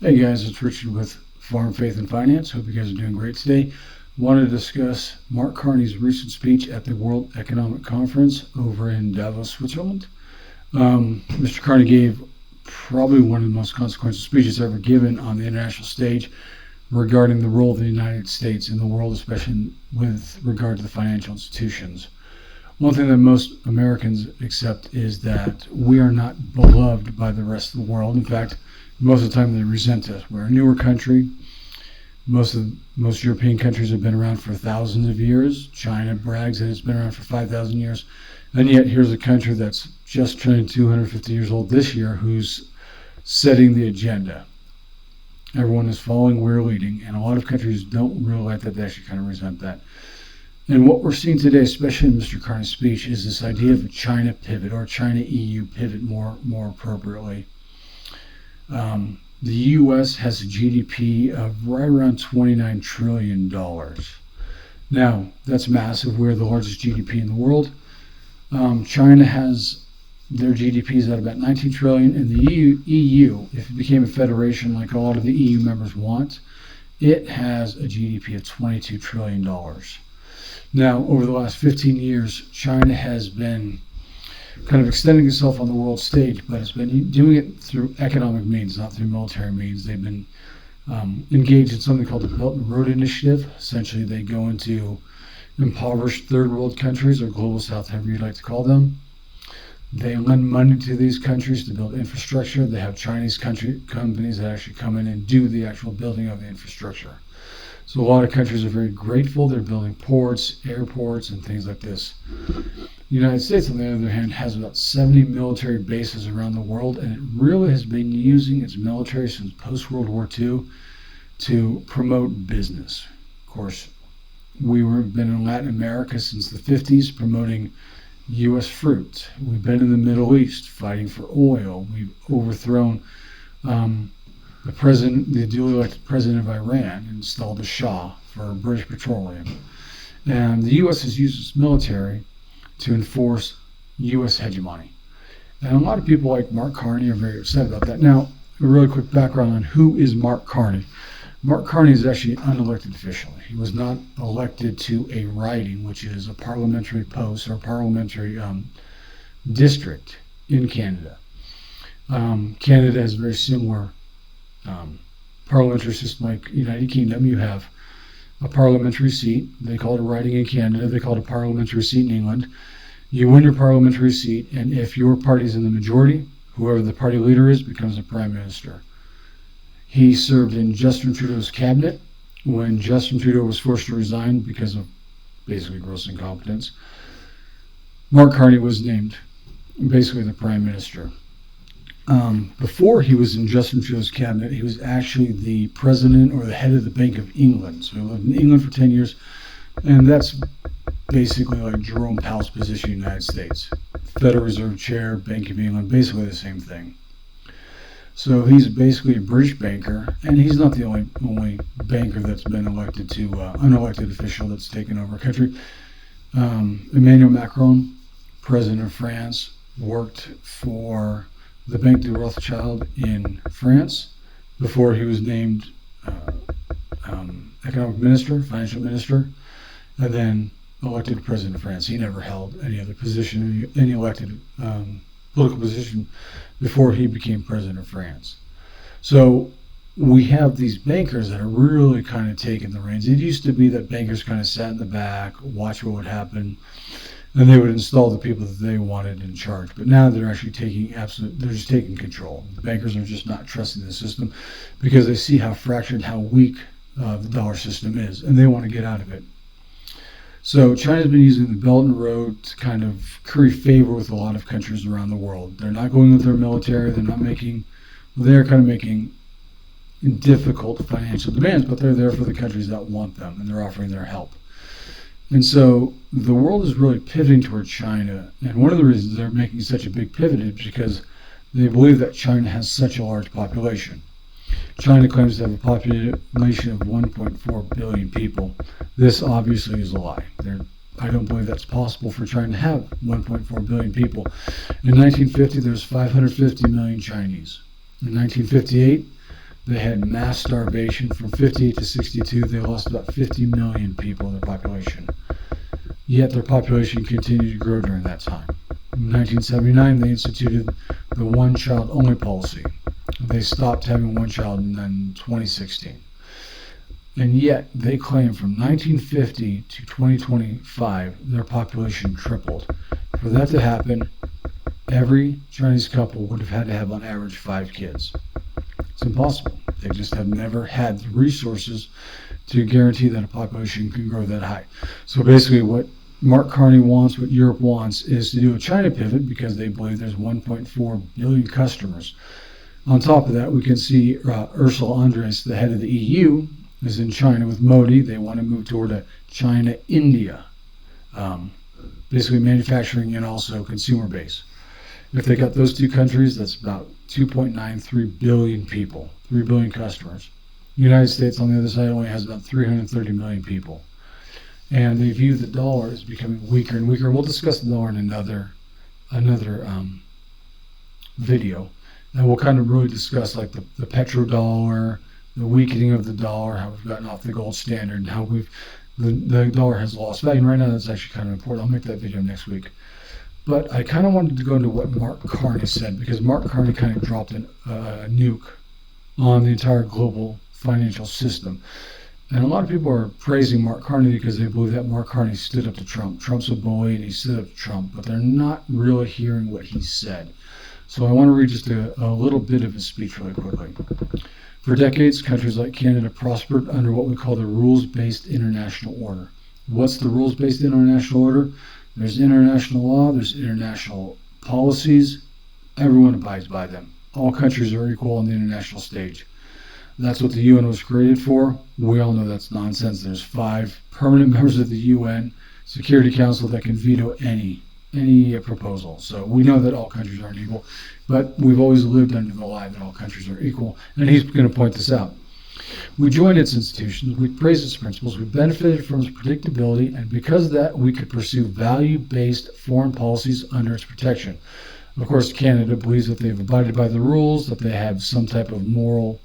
Hey guys, it's Richard with Farm Faith and Finance. Hope you guys are doing great today. Want to discuss Nark Carney's recent speech at the World Economic Conference over in Davos, Switzerland. Mr. Carney gave probably one of the most consequential speeches ever given on the international stage regarding the role of the United States in the world, especially with regard to the financial institutions. One thing that most Americans accept is that we are not beloved by the rest of the world. In fact, most of the time they resent us. We're a newer country. Most European countries have been around for thousands of years. China brags that it's been around for 5,000 years. And yet here's a country that's just turning 250 years old this year who's setting the agenda. Everyone is following, we're leading, and a lot of countries don't realize that. They actually kind of resent that. And what we're seeing today, especially in Mr. Carney's speech, is this idea of a China pivot, or a China-EU pivot more appropriately. The U.S. has a GDP of right around $29 trillion. Now, that's massive. We're the largest GDP in the world. China has their GDPs at about 19 trillion, and the EU, if it became a federation like a lot of the EU members want, it has a GDP of $22 trillion. Now, over the last 15 years, China has been kind of extending itself on the world stage, but it's been doing it through economic means, not through military means. They've been engaged in something called the Belt and Road Initiative. Essentially, they go into impoverished third world countries, or global south, however you'd like to call them. They lend money to these countries to build infrastructure. They have Chinese companies that actually come in and do the actual building of the infrastructure. So a lot of countries are very grateful. They're building ports, airports, and things like this. The United States, on the other hand, has about 70 military bases around the world, and it really has been using its military since post-World War II to promote business. Of course, we've been in Latin America since the 50s promoting U.S. fruit. We've been in the Middle East fighting for oil. We've overthrown the duly elected president of Iran, and installed a Shah for British Petroleum. And the U.S. has used its military to enforce U.S. hegemony. And a lot of people like Nark Carney are very upset about that. Now, a really quick background on who is Nark Carney. Nark Carney is actually an unelected official. He was not elected to a riding, which is a parliamentary post or parliamentary district in Canada. Canada has a very similar parliamentary system like United Kingdom. You have a parliamentary seat. They call it a riding in Canada. They call it a parliamentary seat in England. You win your parliamentary seat, and if your party's in the majority, whoever the party leader is becomes the prime minister. He served in Justin Trudeau's cabinet when Justin Trudeau was forced to resign because of basically gross incompetence. Nark Carney was named basically the prime minister. Before he was in Justin Trudeau's cabinet, he was actually the president or the head of the Bank of England. So he lived in England for 10 years, and that's basically like Jerome Powell's position in the United States. Federal Reserve Chair, Bank of England, basically the same thing. So he's basically a British banker, and he's not the only banker that's been elected to unelected official that's taken over a country. Emmanuel Macron, president of France, worked for the Bank de Rothschild in France before he was named economic minister, financial minister, and then elected president of France. He never held any other position, any elected political position before he became president of France. So we have these bankers that are really kind of taking the reins. It used to be that bankers kind of sat in the back, watch what would happen, and they would install the people that they wanted in charge. But now they're actually they're just taking control. The bankers are just not trusting the system because they see how fractured, how weak the dollar system is, and they want to get out of it. So China's been using the Belt and Road to kind of curry favor with a lot of countries around the world. They're not going with their military. They're kind of making difficult financial demands, but they're there for the countries that want them, and they're offering their help. And so the world is really pivoting toward China. And one of the reasons they're making such a big pivot is because they believe that China has such a large population. China claims to have a population of 1.4 billion people. This obviously is a lie. I don't believe that's possible for China to have 1.4 billion people. In 1950, there was 550 million Chinese. In 1958, They had mass starvation from 58 to 62. They lost about 50 million people in their population. Yet their population continued to grow during that time. In 1979, they instituted the one-child-only policy. They stopped having one child in 2016. And yet, they claim from 1950 to 2025, their population tripled. For that to happen, every Chinese couple would have had to have on average 5 kids. It's impossible. They just have never had the resources to guarantee that a population can grow that high. So basically what Nark Carney wants, what Europe wants, is to do a China pivot because they believe there's 1.4 billion customers. On top of that, we can see Ursula Andres, the head of the EU, is in China with Modi. They want to move toward a China-India, basically manufacturing and also consumer base. If they got those two countries, that's about 2.93 billion people, 3 billion customers. The United States, on the other side, only has about 330 million people. And they view the dollar as becoming weaker and weaker. We'll discuss the dollar in another video. And we'll kind of really discuss like the petrodollar, the weakening of the dollar, how we've gotten off the gold standard, and how the dollar has lost value. And right now, that's actually kind of important. I'll make that video next week. But I kind of wanted to go into what Nark Carney said, because Nark Carney kind of dropped a nuke on the entire global financial system. And a lot of people are praising Nark Carney because they believe that Nark Carney stood up to Trump. Trump's a bully and he stood up to Trump, but they're not really hearing what he said. So I want to read just a little bit of his speech really quickly. For decades, countries like Canada prospered under what we call the rules-based international order. What's the rules-based international order? There's international law, there's international policies. Everyone abides by them. All countries are equal on the international stage. That's what the UN was created for. We all know that's nonsense. There's 5 permanent members of the UN Security Council that can veto any proposal. So we know that all countries aren't equal, but we've always lived under the lie that all countries are equal, and he's going to point this out. We joined its institutions, we praised its principles, we benefited from its predictability, and because of that, we could pursue value-based foreign policies under its protection. Of course, Canada believes that they've abided by the rules, that they have some type of moral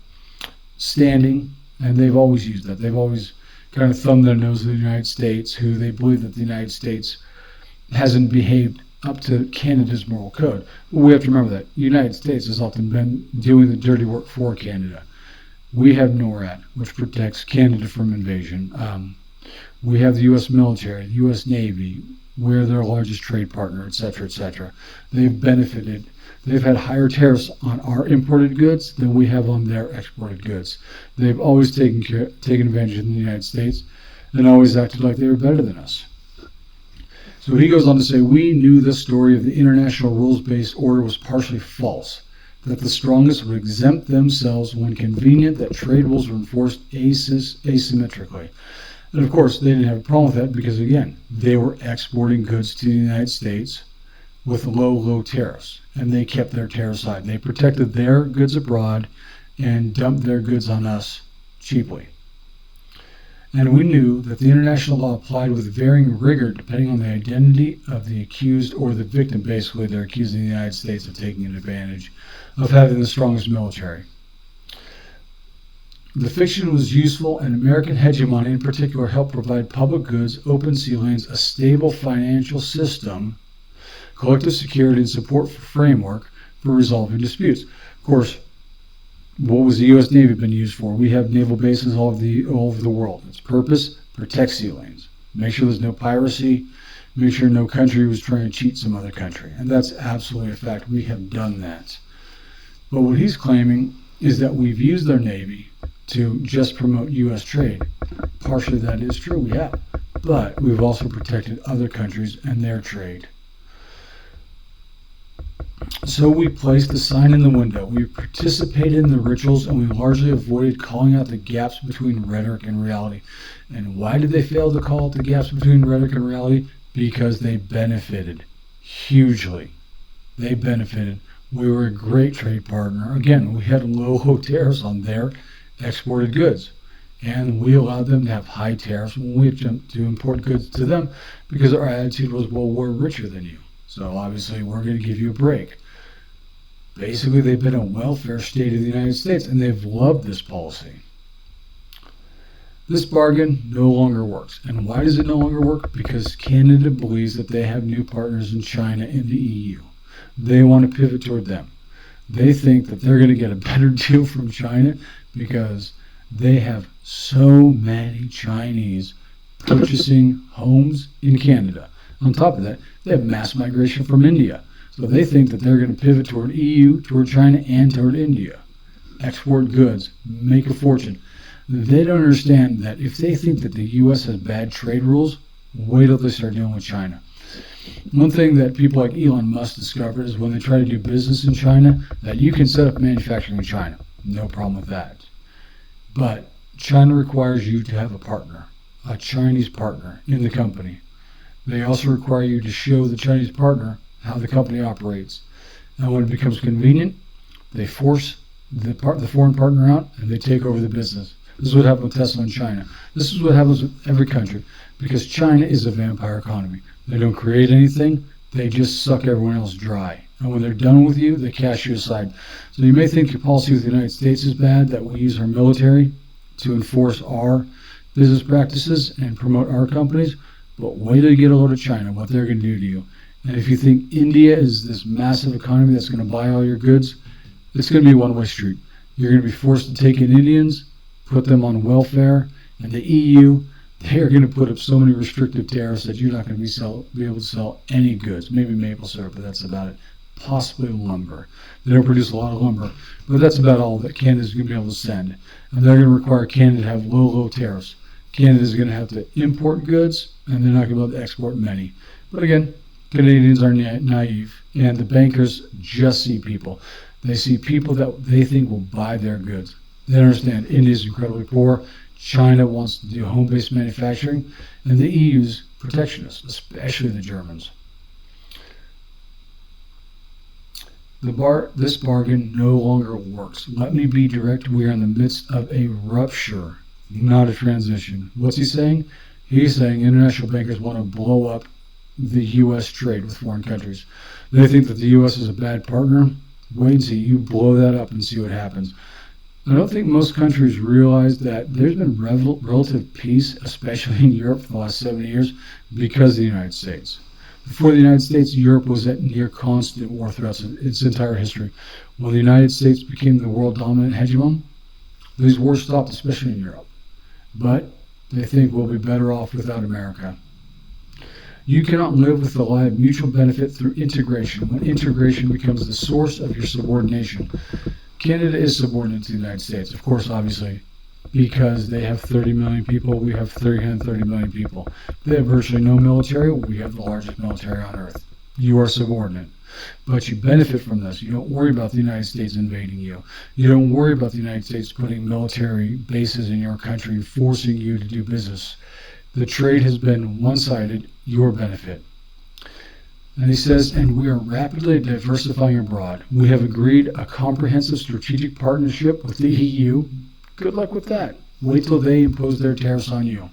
standing, and they've always used that. They've always kind of thumbed their nose at the United States, who they believe that the United States hasn't behaved up to Canada's moral code. But we have to remember that the United States has often been doing the dirty work for Canada. We have NORAD, which protects Canada from invasion. We have the U.S. military, the U.S. Navy. We're their largest trade partner, et cetera, et cetera. They've benefited. They've had higher tariffs on our imported goods than we have on their exported goods. They've always taken advantage of the United States and always acted like they were better than us. So he goes on to say, we knew the story of the international rules-based order was partially false, that the strongest would exempt themselves when convenient, that trade rules were enforced asymmetrically. And of course, they didn't have a problem with that because, again, they were exporting goods to the United States with low tariffs, and they kept their tariffs high. They protected their goods abroad and dumped their goods on us cheaply. And we knew that the international law applied with varying rigor depending on the identity of the accused or the victim. Basically, they're accusing the United States of taking advantage of having the strongest military. The fiction was useful, and American hegemony in particular helped provide public goods, open sea lanes, a stable financial system, collective security, and support for framework for resolving disputes. Of course, what was the U.S. Navy been used for? We have naval bases all over the world. Its purpose, protect sea lanes. Make sure there's no piracy. Make sure no country was trying to cheat some other country. And that's absolutely a fact. We have done that. But what he's claiming is that we've used their Navy to just promote U.S. trade. Partially that is true, we have. But we've also protected other countries and their trade. So we placed the sign in the window. We participated in the rituals, and we largely avoided calling out the gaps between rhetoric and reality. And why did they fail to call out the gaps between rhetoric and reality? Because they benefited hugely. They benefited. We were a great trade partner. Again, we had low tariffs on their exported goods, and we allowed them to have high tariffs when we attempted to import goods to them because our attitude was, well, we're richer than you. So obviously we're going to give you a break. Basically, they've been a welfare state of the United States, and they've loved this policy. This bargain no longer works. And why does it no longer work? Because Canada believes that they have new partners in China and the EU. They want to pivot toward them. They think that they're going to get a better deal from China because they have so many Chinese purchasing homes in Canada. On top of that, they have mass migration from India. So they think that they're going to pivot toward EU, toward China, and toward India. Export goods, make a fortune. They don't understand that if they think that the U.S. has bad trade rules, wait till they start dealing with China. One thing that people like Elon Musk discovered is when they try to do business in China, that you can set up manufacturing in China. No problem with that. But China requires you to have a partner, a Chinese partner in the company. They also require you to show the Chinese partner how the company operates. And when it becomes convenient, they force the foreign partner out and they take over the business. This is what happened with Tesla in China. This is what happens with every country because China is a vampire economy. They don't create anything. They just suck everyone else dry. And when they're done with you, they cast you aside. So you may think your policy with the United States is bad, that we use our military to enforce our business practices and promote our companies, but wait till you get a load of China, what they're going to do to you. And if you think India is this massive economy that's going to buy all your goods, it's going to be a one-way street. You're going to be forced to take in Indians, put them on welfare, and the EU, they are going to put up so many restrictive tariffs that you're not going to be able to sell any goods. Maybe maple syrup, but that's about it. Possibly lumber. They don't produce a lot of lumber, but that's about all that Canada's going to be able to send. And they're going to require Canada to have low tariffs. Canada's going to have to import goods, and they're not going to be able to export many. But again, Canadians are naive, and the bankers just see people. They see people that they think will buy their goods. They understand India's incredibly poor, China wants to do home-based manufacturing, and the EU's protectionist, especially the Germans. This bargain no longer works. Let me be direct. We are in the midst of a rupture, not a transition. What's he saying? He's saying international bankers want to blow up the U.S. trade with foreign countries. They think that the U.S. is a bad partner. Wait and see. You blow that up and see what happens. I don't think most countries realize that there's been relative peace, especially in Europe, for the last 70 years because of the United States. Before the United States, Europe was at near constant war throughout its entire history. When the United States became the world dominant hegemon, these wars stopped, especially in Europe. But they think we'll be better off without America. You cannot live with the lie of mutual benefit through integration, when integration becomes the source of your subordination. Canada is subordinate to the United States, of course, obviously, because they have 30 million people, we have 330 million people. They have virtually no military, we have the largest military on earth. You are subordinate. But you benefit from this. You don't worry about the United States invading you. You don't worry about the United States putting military bases in your country, forcing you to do business. The trade has been one-sided, your benefit. And he says, and we are rapidly diversifying abroad. We have agreed a comprehensive strategic partnership with the EU. Good luck with that. Wait till they impose their tariffs on you.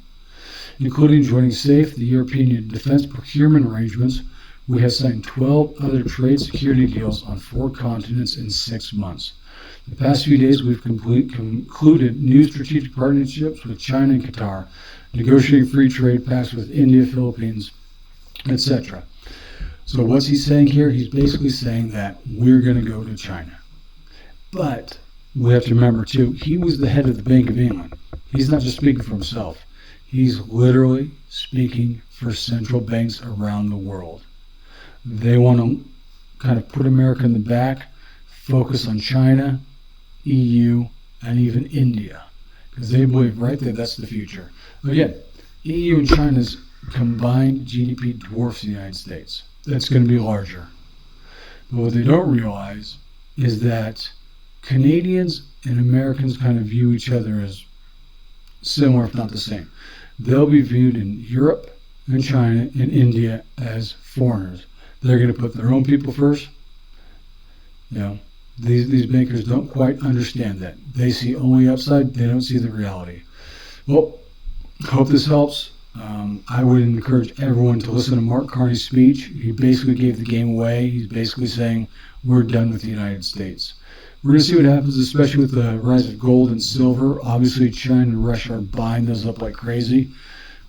Including joining SAFE, the European Defense Procurement Arrangements, we have signed 12 other trade security deals on 4 continents in 6 months. The past few days, we've concluded new strategic partnerships with China and Qatar, negotiating free trade pacts with India, Philippines, etc. So what's he saying here? He's basically saying that we're going to go to China. But we have to remember, too, he was the head of the Bank of England. He's not just speaking for himself. He's literally speaking for central banks around the world. They want to kind of put America in the back, focus on China, EU, and even India, because they believe right there that's the future. Again, EU and China's combined GDP dwarfs the United States. That's going to be larger. But what they don't realize is that Canadians and Americans kind of view each other as similar, if not the same. They'll be viewed in Europe and China and India as foreigners. They're going to put their own people first. You know, these bankers don't quite understand that. They see only upside. They don't see the reality. Well, hope this helps. I would encourage everyone to listen to Mark Carney's speech. He basically gave the game away. He's basically saying, we're done with the United States. We're going to see what happens, especially with the rise of gold and silver. Obviously, China and Russia are buying those up like crazy.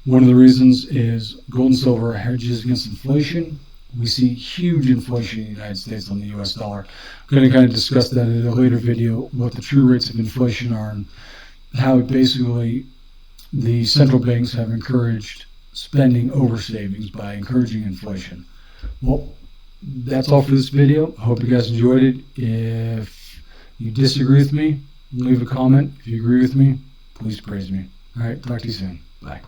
One of the reasons is gold and silver hedges against inflation. We see huge inflation in the United States on the US dollar. I'm going to kind of discuss that in a later video, what the true rates of inflation are and how basically the central banks have encouraged spending over savings by encouraging inflation. Well, that's all for this video. I hope you guys enjoyed it. If you disagree with me, leave a comment. If you agree with me, please praise me. All right, talk to you soon. Bye.